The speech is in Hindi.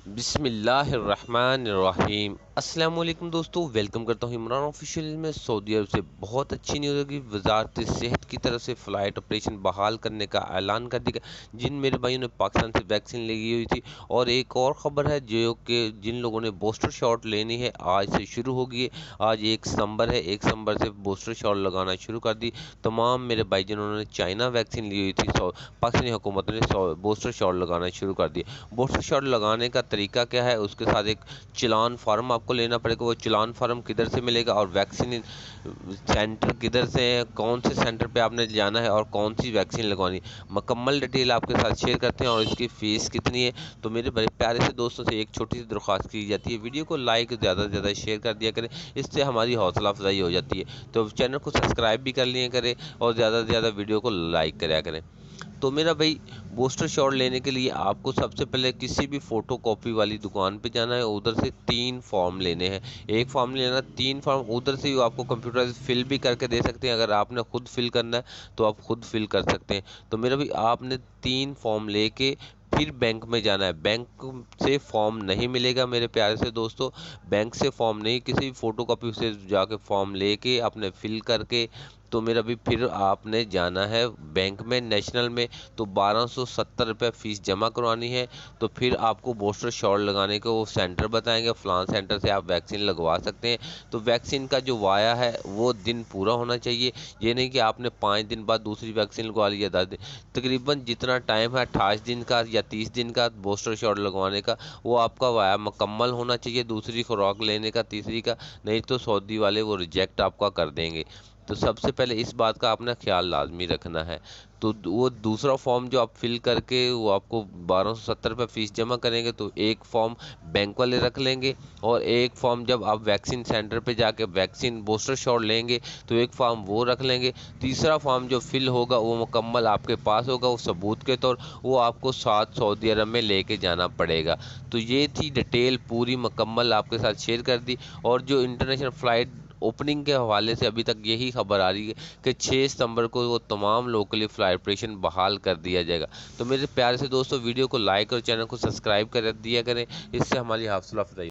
बिस्मिल्लाहिर्रहमानिर्रहीम। अस्सलाम वालेकुम दोस्तों, वेलकम करता हूँ इमरान ऑफिशियल में। सऊदी अरब से बहुत अच्छी न्यूज़ है कि वजारत सेहत की तरफ से फ़्लाइट ऑपरेशन बहाल करने का ऐलान कर दिया। जिन मेरे भाइयों ने पाकिस्तान से वैक्सीन ली हुई थी, और एक और ख़बर है जो कि जिन लोगों ने बूस्टर शॉट लेनी है आज से शुरू होगी है। आज 1 सितंबर है, 1 सितंबर से बूस्टर शॉट लगाना शुरू कर दी। तमाम मेरे भाई जिन्होंने चाइना वैक्सीन ली हुई थी, पाकिस्तानी हुकूमत ने बूस्टर शॉट लगाना शुरू कर दिया। बूस्टर शॉट लगाने का तरीका क्या है, उसके साथ एक चलान फार्म आपको लेना पड़ेगा। वो चलान फार्म किधर से मिलेगा और वैक्सीन सेंटर किधर से है, कौन से सेंटर पे आपने जाना है और कौन सी वैक्सीन लगवानी, मुकम्मल डिटेल आपके साथ शेयर करते हैं। और इसकी फ़ीस कितनी है। तो मेरे बड़े प्यारे से दोस्तों से एक छोटी सी दरख्वास्त की जाती है, वीडियो को लाइक ज़्यादा से ज़्यादा शेयर कर दिया करें, इससे हमारी हौसला अफजाई हो जाती है। तो चैनल को सब्सक्राइब भी कर लिया करें और ज़्यादा से ज़्यादा वीडियो को लाइक कराया करें। तो मेरा भाई, बूस्टर शॉट लेने के लिए आपको सबसे पहले किसी भी फ़ोटो कॉपी वाली दुकान पे जाना है। उधर से 3 फॉर्म लेने हैं। एक फॉर्म लेना, 3 फॉर्म उधर से ही आपको कंप्यूटर फिल भी करके दे सकते हैं। अगर आपने खुद फिल करना है तो आप खुद फिल कर सकते हैं। तो मेरा भाई, आपने 3 फॉर्म लेके फिर बैंक में जाना है। बैंक से फॉर्म नहीं मिलेगा मेरे प्यारे से दोस्तों, बैंक से फॉर्म नहीं, किसी भी फ़ोटो कॉपी से जाके फॉर्म लेके आपने फिल करके, तो मेरा भी फिर आपने जाना है बैंक में, नेशनल में। तो 1270 रुपये फ़ीस जमा करवानी है। तो फिर आपको बूस्टर शॉट लगाने को वो सेंटर बताएंगे, फ़लान सेंटर से आप वैक्सीन लगवा सकते हैं। तो वैक्सीन का जो वाया है वो दिन पूरा होना चाहिए। ये नहीं कि आपने 5 दिन बाद दूसरी वैक्सीन लगवा ली या 10 दिन। तकरीबन जितना टाइम है 28 दिन का या 30 दिन का बूस्टर शॉट लगवाने का, वो आपका वाया मुकम्मल होना चाहिए, दूसरी खुराक लेने का, तीसरी का। नहीं तो सऊदी वाले वो रिजेक्ट आपका कर देंगे। तो सबसे पहले इस बात का आपने ख्याल लाजमी रखना है। तो वो दूसरा फॉर्म जो आप फिल करके वो आपको 1270 रुपये फ़ीस जमा करेंगे, तो एक फॉर्म बैंक वाले रख लेंगे। और एक फॉर्म जब आप वैक्सीन सेंटर पे जाके वैक्सीन बूस्टर शॉट लेंगे तो एक फॉर्म वो रख लेंगे। तीसरा फॉर्म जो फिल होगा वो मुकम्मल आपके पास होगा, वो सबूत के तौर, वो आपको साथ सऊदी अरब में लेके जाना पड़ेगा। तो ये थी डिटेल पूरी मुकम्मल आपके साथ शेयर कर दी। और जो इंटरनेशनल फ़्लाइट ओपनिंग के हवाले से अभी तक यही खबर आ रही है कि 6 सितंबर को वो तमाम लोगों के लिए फ़्लाइट ऑपरेशन बहाल कर दिया जाएगा। तो मेरे प्यारे से दोस्तों, वीडियो को लाइक और चैनल को सब्सक्राइब कर दिया करें, इससे हमारी हौसला अफजाई